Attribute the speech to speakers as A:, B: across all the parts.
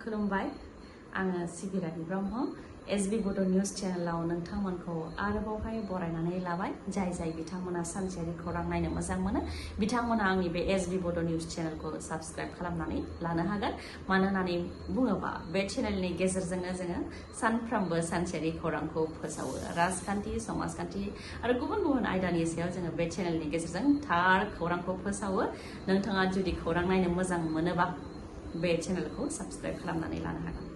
A: खुलुमबाय आङो सिबिरानि ब्रह्म एसबी बड' निउज चेनेलाव नोंथांमोनखौ आरोबावहाय बरायनानै लाबाय जाय बिथांमोना सानसेयारि खौरां नायनो मोजां मोनो बिथांमोना आंनि बे एसबी बड' निउज चेनेलखौ साबस्क्राइब खालामनानै लानो हागोन मानो होननानै बुङोबा बे चेनेलनि गेजेरजोंनो जोङो सानफ्रोमबो सानसेयारि खौरांखौ फोसावो राजखान्थि समाजखान्थि आरो गुबुन आयदानि सायाव जोङो बे चेनेलनि गेजेरजों थार खौरांखौ फोसावो नोंथाङा जुदि खौरां नायनो मोजां मोनोबा बे चेनेलखौ साबस्क्राइब खालामनानै लानो हागोन।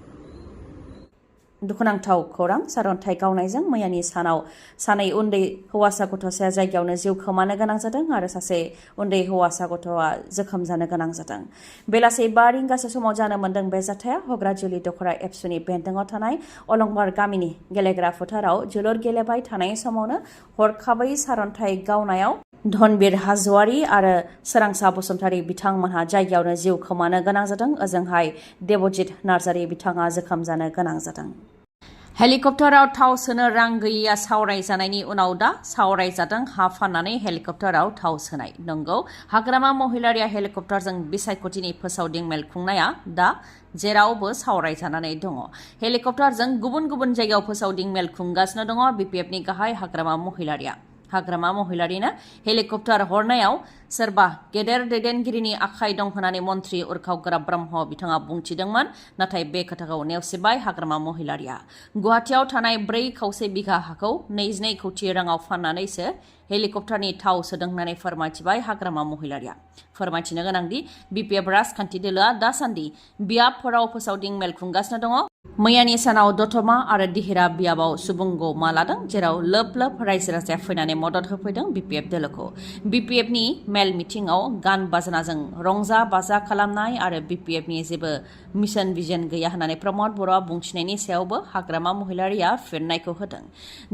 A: दुखुनांथाव खौरां सारअन्थाइ गावनायजों मैयानि सानाव सानै उन्दै हौवासा गथ'साया जायगायावनो जिउ खोमानो गोनां जादों आरो सासे उन्दै हौवासा गथ'आ जोखोम जानो गोनां जादों। बेलासि 5 रिंगासो समाव जानो मोन्दों बे जाथाया हग्राजुलि दखरा एबसुनि बेन्दोङाव थानाय अलंबार गामिनि गेलेग्रा फोथाराव जोलुर गेलेबाय थानाय समावनो हरखाबै सारअन्थाइ गावनायाव धनबीर हाज'वारि आरो सोरांसा बसुमतारी बिथांमोनहा जायगायावनो जिउ खोमानो गोनां जादों। ओजोंहाय देबजित नार्जारी बिथाङा जोखोम जानो गोनां जादों। हेलिकप्टाराव थाव सोनो रां गैयैया सावरायजानायनि उनाव दा सावरायजादों हा फाननानै हेलिकप्टाराव थाव सोनाय। नंगौ हाग्रामा महिलारिया हेलिकप्टारजों बिसायख'थिनि फोसावदिं मेल खुंनाया दा जेरावबो सावरायजानानै दङ। हेलिकप्टारजों गुबुन जायगायाव फोसावदिं मेल खुंगासिनो दङ बिपिएफनि गाहाय हाग्रामा महिलारिया। हाग्रामा महिलारिनो हेलिकप्टार हरनायाव सोरबा गेदेर दैदेनगिरिनि आखाइ दं होननानै मन्त्रि उरखाव ब्रह्म बिथाङा बुंथिदोंमोन नाथाय बे खोथाखौ नेवसिबाय हाग्रामा महिलारिया। गुवाहाटियाव थानाय 4.25 बिघा हाखौ 22 कौटि राङाव फाननानैसो हेलिकप्टारनि थाव सोदों होननानै फोरमायथिबाय हाग्रामा महिलारिया। फोरमायथिनो गोनांदि बिपिएफ राजखान्थि दोलोआ दासान्दि बियाबफोराव फोसावदिं मेल खुंगासिनो दङ। मैयानि सानाव दतमा आरो दिहिरा बियाबाव सुबुं गमा लादों जेराव लोब रायजो राजाया फैनानै मदद होफैदों बिपिएफ दोलोखौ। बिपिएफनि मेल मिटिंआव गान बाजनाजों रंजा बाजा खालामनाय आरो बिपिएफनि जेबो मिशन भिजन गैया होननानै प्रमद बर'आ बुंथिनायनि सायावबो हाग्रामा महिलारिया फिननायखौ होदों।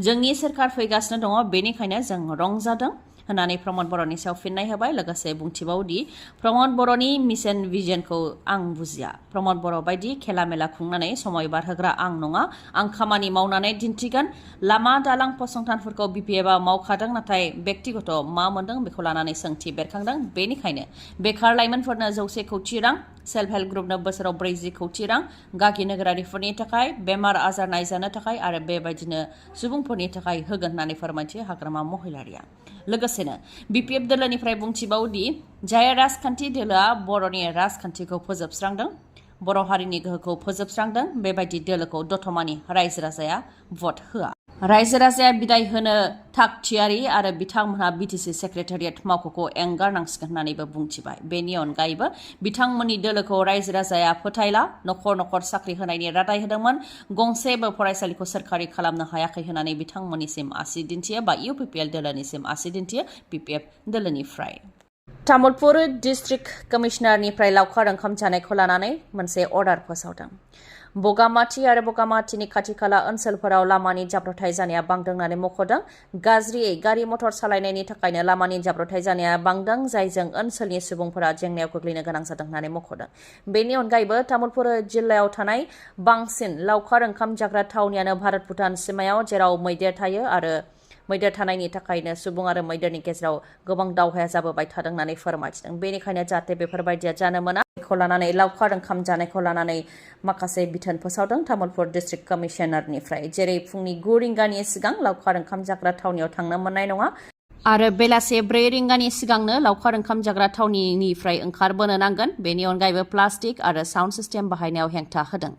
A: जोंनि सोरखार फैगासिनो दङ बेनिखायनो जों रंजादों होननानै प्रमद बर'नि सायाव फिननाय होबाय। लोगोसे बुंथिबावदि प्रमद बर'नि मिशन भिजनखौ आं बुजिया। प्रमद बर' बायदि खेला मेला खुंनानै समय बारहोग्रा आं नङा। आं खामानि मावनानै दिन्थिगोन। लामा दालां फसंथानफोरखौ बिपिएफआ मावखादों नाथाय बेक्तिगत मा मोनदों बेखौ लानानै सोंथि बेरखांदों। बेनिखायनो बेखार लाइमोनफोरनो 100 कौटि रां, सेल्फ हेल्प ग्रुपनो बोसोराव 40 कौटि रां, गागि नोगोरारिफोरनि थाखाय बेमार आजार नायजानो थाखाय आरो बेबायदिनो सुबुंफोरनि थाखाय होगोन होननानै फोरमायथियो हाग्रामा महिलारिया। लोगोसेनो बिपिएफ दोलोनिफ्राय बुंथिबावदि जाय राजखान्थि दोलोआ बर'नि राजखान्थिखौ फोजोबस्रांदों बर' हारिनि गोहोखौ फोजोबस्रांदों बेबायदि दोलोखौ दतमानि रायजो राजाया भट होआ। रायजो राजाया बिदाय होनो थाग थियारि आरो बिथांमोनहा बिटिसि सेक्रेटारियेट मावख'खौ एंगारनांसिगोन होननानैबो बुंथिबाय। बेनि अनगायैबो बिथांमोननि दोलोखौ रायजो राजाया फोथायला नखर साख्रि होनायनि रादाय होदोंमोन गंसेबो फरायसालिखौ सोरखारि खालामनो हायाखै होननानै बिथांमोननिसिम आसि दिन्थियो बा इउपिपिएल दोलोनिसिम आसि दिन्थियो बिपिएफ दोलोनिफ्राय। तामुलपुर डिस्ट्रिक्ट कमिशनारनिफ्राय लावखार ओंखाम जानायखौ लानानै मोनसे अर्डार फोसावदों। बगामाथि आरो बगामाथिनि खाथि खाला ओनसोलफोराव लामानि जाब्रथाय जानाया बांदों होननानै मख'दों। गाज्रियै गारि मटर सालायनायनि थाखायनो लामानि जाब्रथाय जानाया बांदों जायजों ओनसोलनि सुबुंफोरा जेंनायाव गोग्लैनो गोनां जादों होननानै मख'दों। बेनि अनगायैबो तामुलपुर जिल्लायाव थानाय बांसिन लावखार ओंखाम जाग्रा थावनियानो भारत भुटान सिमायाव जेराव मैदेर थायो आरो मैदेर थानायनि थाखायनो सुबुं आरो मैदेरनि गेजेराव गोबां दावहाया जाबोबाय थादों होननानै फोरमायथिदों। बेनिखायनो जाहाथे बेफोरबायदिया जानो मोना बेखौ लानानै लावखार ओंखाम जानायखौ लानानै माखासे बिथोन फोसावदों तामुलपुर डिस्ट्रिक्ट कमिशनारनिफ्राय। जेरै फुंनि 9 रिंगानि सिगां लावखार ओंखाम जाग्रा थावनियाव थांनो मोननाय नङा आरो बेलासे 4 रिंगानि सिगांनो लावखार ओंखाम जाग्रा थावनिनिफ्राय ओंखारबोनो नांगोन। बेनि अनगायैबो प्लास्टिक आरो साउन्ड सिस्टेम बाहायनायाव हेंथा होदों।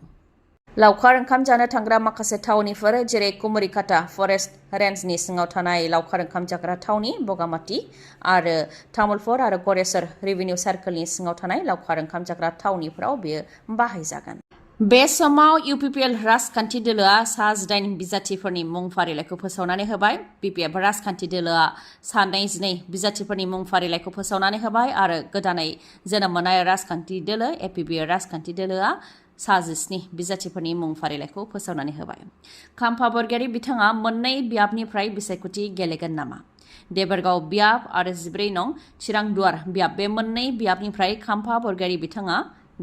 A: लावखार ओंखाम जानो थांग्रा माखासे थावनिफोर जेरै कुमरिकाटा फरेस्ट रेन्जनि सिङाव थानाय लावखार ओंखाम जाग्रा थावनि बगामाथि आरो तामुलपुर आरो गरेस्वर रेभिनिउ सार्कलनि सिङाव थानाय लावखार ओंखाम जाग्रा थावनिफोराव बेयो बाहायजागोन। बे समाव इउपिपिएल राजखान्थि दोलोआ सा 18 बिजाथिफोरनि मुं फारिलाइखौ फोसावनानै होबाय। बिपिएफ राजखान्थि दोलोआ सा 22 बिजाथिफोरनि मुं फारिलाइखौ फोसावनानै होबाय आरो गोदानै जोनोम मोननाय राजखान्थि दोलो एपिबि राजखान्थि दोलोआ सा 17 बिजाथिफोरनि मुं फारिलाइखौ फोसावनानै होबाय। खाम्फा बरगयारि बिथाङा मोननै बियाबनिफ्राय बिसायख'थि गेलेगोन नामा? देबरगाव बियाब आरो 14 नं चिरांदुवार बियाब बे मोननै बियाबनिफ्राय खाम्फा बरगयारि बिथाङा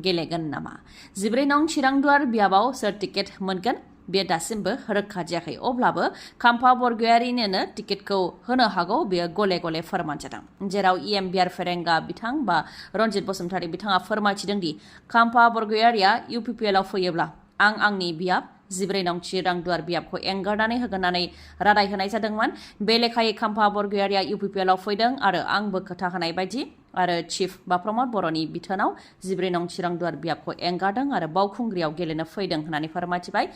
A: गेलेगोन नामा? 14 नं चिरांदुवार बियाबाव सोर टिकेट मोनगोन बेयो दासिमबो रोखा जायाखै। अब्लाबो खाम्फा बरगयारिनोनो टिकेटखौ होनो हागौ बेयो गले गले फोरमान जादों। जेराव बिआर फेरेंगा बिथां बा रनजित बसुमतारी बिथाङा फोरमायथिदों दि खाम्फा बरगयारिया इउपिपिएलआव फैयोब्ला आं आंनि बियाब 14 नं चिरां दुवार बियाबखौ एंगारनानै होगोननानै रादाय होनाय जादोंमोन। बे लेखायै खाम्फा बरगयारिया इउपिपिएलआव फैदों आरो आंबो खोथा होनाय बायदि आरो चिफ बा प्रमद बर'नि बिथोनाव 14 नं चिरां दुवार बियाबखौ एंगारदों आरो बावखुंग्रियाव गेलेनो फैदों होननानै फोरमायथिबाय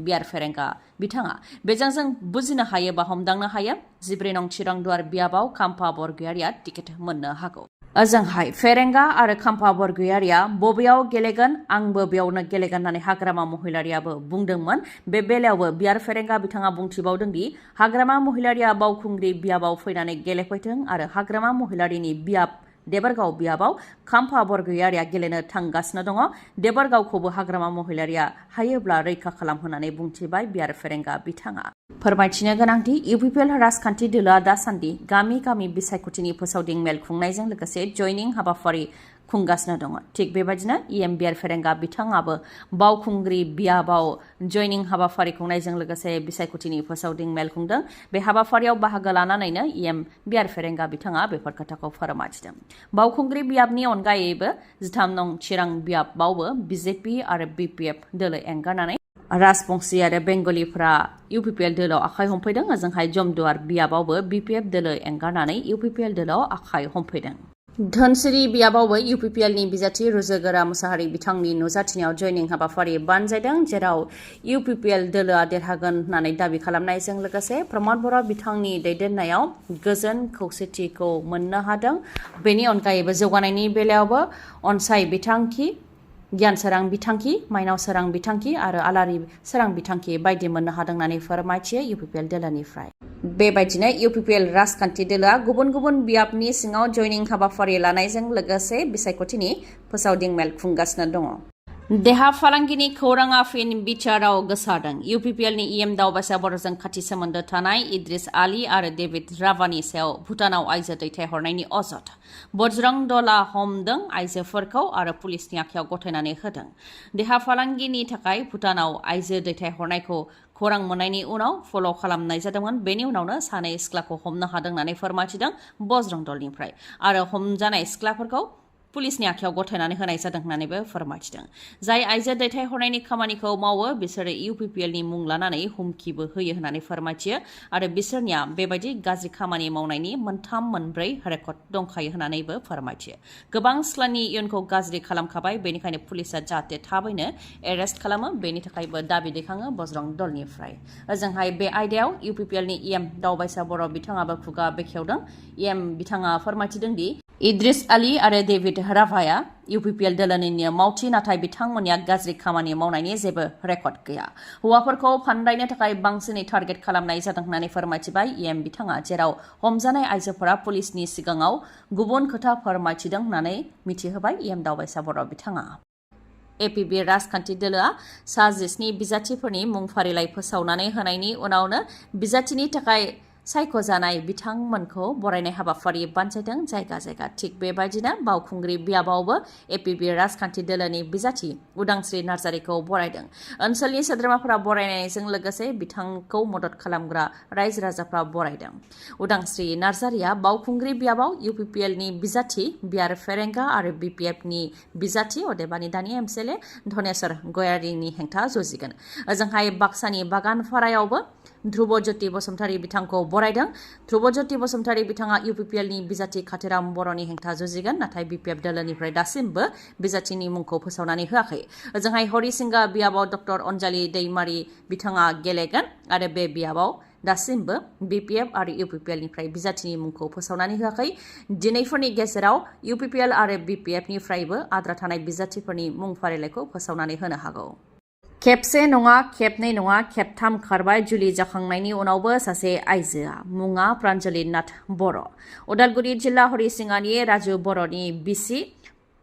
A: बिआर फेरेंगा बिथाङा। बेजों जों बुजिनो हायो बा हमदांनो हायो 14 नं चिरां दुवार बियाबाव खाम्फा बरगयारिया टिकेट मोननो हागौ। ओजोंहाय फेरेंगा आरो खाम्फा बरगयारिया बबेयाव गेलेगोन आंबो बेयावनो गेलेगोन होननानै हाग्रामा महिलारियाबो बुंदोंमोन। बे बेलायावबो बिआर फेरेंगा बिथाङा बुंथिबावदों दि हाग्रामा महिलारिया बावखुंग्रि बियाबाव फैनानै गेलेफैथों आरो हाग्रामा महिलारिनि बियाब देबरगाव बियाबाव खाम्फा बरगयारिया गेलेनो थांगासिनो दङ। देबरगावखौबो हाग्रामा महिलारिया हायोब्ला रैखा खालामहोननानै बुंथिबाय बिआर फेरेंगा बिथाङा। फोरमायथिनो गोनांदि इउपिपिएल राजखान्थि दोलोआ दासान्दि गामि गामि बिसायख'थिनि फोसावदिं मेल खुंनायजों लोगोसे जयनिं हाबाफारि खुंगासिनो दङ। थिग बेबायदिनो बिआर फेरेंगा बिथाङाबो बावखुंग्रि बियाबाव जयनिं हाबाफारि खुंनायजों लोगोसे बिसायख'थिनि फोसावदिं मेल खुंदों। बे हाबाफारियाव बाहागो लानानैनो बिआर फेरेंगा बिथाङा बेफोर खोथाखौ फोरमायथिदों। बावखुंग्रि बियाबनि अनगायैबो 13 नं चिरां बियाबावबो बिजेपि आरो बिपिएफ दोलो एंगारनानै राजबंशी आरो बेंगलिफ्रा इउपिपिएल दोलोआव आखाइ हमफैदों। ओजोंहाय जमदुवार बियाबावबो बिपिएफ दोलो एंगारनानै इउपिपिएल दोलोआव आखाइ हमफैदों। धोनसिरि बियाबावबो इउपिपिएलनि बिजाथि रुजुगोरा मुसाहारि बिथांनि नुजाथिनायाव जयनिं हाबाफारि बानजायदों। जेराव इउपिपिएल दोलोआ देरहागोन होननानै दाबि खालामनायजों लोगोसे प्रमद बर' बिथांनि दैदेननायाव गोजोन खौसेथिखौ मोननो हादों। बेनि अनगायैबो जौगानायनि बेलायावबो अनसाय बिथांखि, गियान सोरां बिथांखि, माइनाव सोरां बिथांखि आरो आलारि सोरां बिथांखि बायदि मोननो हादों होननानै फोरमायथियो इउपिपिएल दोलोनिफ्राय। बेबायदिनो इउपिपिएल राजखान्थि दोलोआ गुबुन गुबुन बियाबनि सिङाव जयनिं हाबाफारि लानायजों लोगोसे बिसायख'थिनि फोसावदिं मेल खुंगासिनो दङ। देहा फालांगिनि खौराङा फिन बिचाराव गोसारदों। इउपिपिएलनि दावबायसा बर'जों खाथि सोमोन्दो थानाय इद्रिस आली आरो डेभिड राभानि सायाव भुटानाव आइजो दैथायहरनायनि अजद। बजरं दलआ हमदों आइजोफोरखौ आरो पुलिसनि आखायाव गथायनानै होदों। देहा फालांगिनि थाखाय भुटानाव आइजो दैथायहरनायखौ खौरां मोननायनि उनाव फल' खालामनाय जादोंमोन। बेनि उनावनो सानै सिख्लाखौ हमनो हादों होननानै फोरमायथिदों बजरं दलनिफ्राय आरो हमजानाय सिख्लाफोरखौ पुलिसनि आखायाव गथायनानै होनाय जादों होननानैबो फोरमायथिदों। जाय आइजो दैथायहरनायनि खामानिखौ मावो बिसोरो इउपिपिएलनि मुं लानानै हुमखिबो होयो होननानै फोरमायथियो आरो बिसोरनिया बेबायदि गाज्रि खामानि मावनायनि 3-4 रेकर्ड दंखायो होननानैबो फोरमायथियो। गोबां सिख्लानि इयुनखौ गाज्रि खालामखाबाय, बेनिखायनो पुलिसआ जाहाथे थाबैनो एरेस्ट खालामो बेनि थाखायबो दाबि दैखाङो बजरं दलनिफ्राय। ओजोंहाय बे आयदायाव इउपिपिएलनि दावबायसा बर' बिथाङाबो खुगा बेखेवदों। बिथाङा फोरमायथिदों दि इद्रिस आली आरो डेभिड राभाया इउपिपिएल दोलोनिनो मावथि, नाथाय बिथांमोननिया गाज्रि खामानि मावनायनि जेबो रेकर्ड गैया। हौवाफोरखौ फानदायनो थाखाय बांसिनै टार्गेट खालामनाय जादों होननानै फोरमायथिबाय बिथाङा। जेराव हमजानाय आइजोफोरा पुलिसनि सिगाङाव गुबुन खोथा फोरमायथिदों होननानै मिथिहोबाय दावबायसा बर' बिथाङा। एपिबि राजखान्थि दोलोआ सा 19 बिजाथिफोरनि मुं फारिलाइ फोसावनानै होनायनि उनावनो बिजाथिनि थाखाय सायख'जानाय बिथांमोनखौ बरायनाय हाबाफारि बानजायदों जायगा जायगा। थिग बेबायदिनो बावखुंग्रि बियाबावबो एपिबि राजखान्थि दोलोनि बिजाथि उदांस्रि नार्जारिखौ बरायदों। ओनसोलनि सोद्रोमाफोरा बरायनायजों लोगोसे बिथांखौ मदद खालामग्रा रायजो राजाफ्रा बरायदों। उदांस्रि नार्जारिया बावखुंग्रि बियाबाव इउपिपिएलनि बिजाथि बिआर फेरेंगा आरो बिपिएफनि बिजाथि अदेबानि दानि एमसिएलए धनेश्वर गयारिनि हेंथा जुजिगोन। ओजोंहाय बाक्सानि बागानपारायावबो ध्रुबज्योति बसुमतारी बिथांखौ बरायदों। ध्रुबज्योति बसुमतारी बिथाङा इउपिपिएलनि बिजाथि खाथिराम बर'नि हेंथा जुजिगोन, नाथाय बिपिएफ दोलोनिफ्राय दासिमबो बिजाथिनि मुंखौ फोसावनानै होआखै। ओजोंहाय हरिसिंगा बियाबाव डक्टर अनजालि दैमारि बिथाङा गेलेगोन आरो बे बियाबाव दासिमबो बिपिएफ आरो इउपिपिएलनिफ्राय बिजाथिनि मुंखौ फोसावनानै होआखै। दिनैफोरनि गेजेराव इउपिपिएल आरो बिपिएफनिफ्रायबो आद्रा थानाय बिजाथिफोरनि मुं फारिलाइखौ फोसावनानै होनो हागौ। खेबसे नङा, खेबनै नङा, खेबथाम खारबाय जुलि जाखांनायनि उनावबो सासे आइजोआ। मुङा प्रान्जलि नाथ बर'। उदालगुरि जिल्ला हरिसिंगानि राजु बर'नि बिसि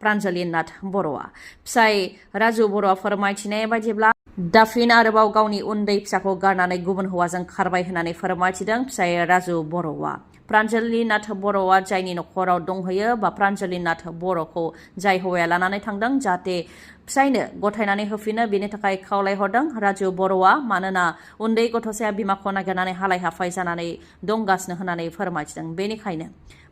A: प्रान्जलि नाथ बर'आ। फिसाय राजु बर'आ फोरमायथिनाय बायदिब्ला दाफिन आरोबाव गावनि उन्दै फिसाखौ गारनानै गुबुन हौवाजों खारबाय होननानै फोरमायथिदों फिसाय राजु बर'आ। प्रान्जलि नाथ बर'आ जायनि नखराव दंहैयो बा प्रान्जलि नाथ बर'खौ जाय हौवाया लानानै थांदों जाहाथे फिसायनो गथायनानै होफिनो बेनि थाखाय खावलायहरदों राजु बर'आ मानोना उन्दै गथ'साया बिमाखौ नागिरनानै हालाय हाफाय जानानै दंगासिनो होननानै फोरमायथिदों। बेनिखायनो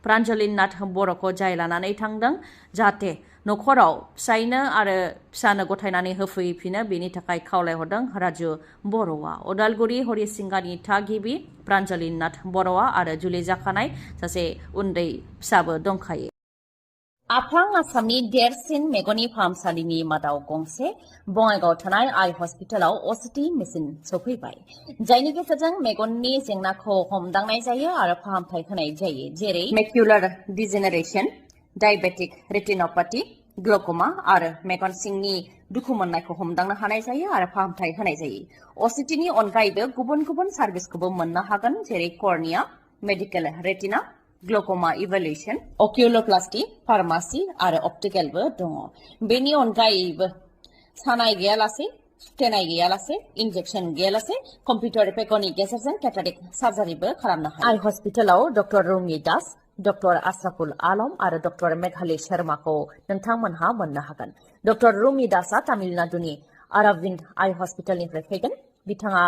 A: प्रान्जलि नाथ बर'खौ जाय लानानै थांदों जाहाथे नखराव फिसायनो आरो फिसानो गथायनानै होफैफिनो बेनि थाखाय खावलायहरदों राजु बर'आ। उदालगुरि हरिसिंगानि थागिबि प्रान्जलि नाथ बर'आ आरो जुलि जाखानाय सासे उन्दै फिसाबो दंखायो। आफां आसामनि देरसिन मेगननि फाहामसालिनि मादाव गंसे बङाइगावआव थानाय आइ हस्पिटालाव असिटि मेसिन सफैबाय, जायनि गेजेरजों मेगननि जेंनाखौ हमदांनाय जायो आरो फाहामथाय होनाय जायो, जेरै मेक्युलार डिजेनेरेशन, डायबेटिक रेटिनोपैथी, ग्लुक'मा आरो मेगन सिंनि दुखु मोननायखौ हमदांनो हानाय जायो आरो फाहामथाय होनाय जायो। असिटिनि अनगायैबो गुबुन गुबुन सार्भिसखौबो मोननो हागोन, जेरै cornea, medical retina, glaucoma इभेलुएशन, अकिउलोप्लास्टी, pharmacy आरो अप्टिकेलबो दङ। बेनि अनगायैबो सानाय गैयालासे, सुथेनाय गैयालासे, इन्जेक्सन गैयालासे कम्पिउटार पेकनि गेजेरजों केटारेक्ट सार्जारिबो खालामनो हायो। आइ हस्पिटालाव डक्टर रुमि दास, डक्टर आशराफुल आलम आरो डक्टर मेघाली शर्माखौ नोंथांमोनहा मोननो हागोन। डक्टर रुमि दासआ तामिलनाडुनि अरविंद आइ हस्पिटालनिफ्राय फैगोन। बिथाङा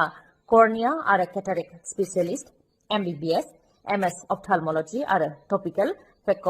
A: कर्निया आरो केटारेक्ट स्पेसियलिस्ट, MBBS, MS अप्थालमलजी आरो टपिकल पेक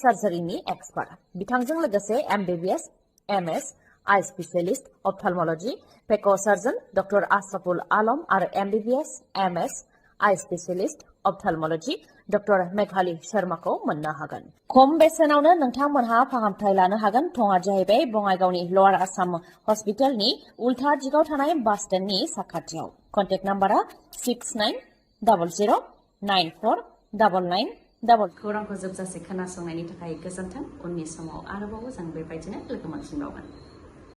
A: सार्जारिनि एक्सपार्ट। बिथांजों लोगोसे MBBS, MS आइ स्पेसियलिस्ट अप्थालमलजी पेक सार्जन डक्टर आशराफुल आलम आरो MBBS, MS आइ स्पेसियलिस्ट अप्थालमलजी डक्टर मेघाली शर्माखौ मोननो हागोन। खम बेसेनावनो नोंथांमोनहा फाहामथाय लानो हागोन। थङा जाहैबाय बङाइगावनि लवार आसाम हस्पिटालनि उल्था दिगाव थानाय बास स्टेन्डनि साखाथियाव। कन्टेक्ट नाम्बारा 6900949999। खौरांखौ जोबजासे खोनासंनायनि थाखाय गोजोन्थों। उननि समाव आरोबाव जों बेबायदिनो लोगो मोनफिनबावगोन।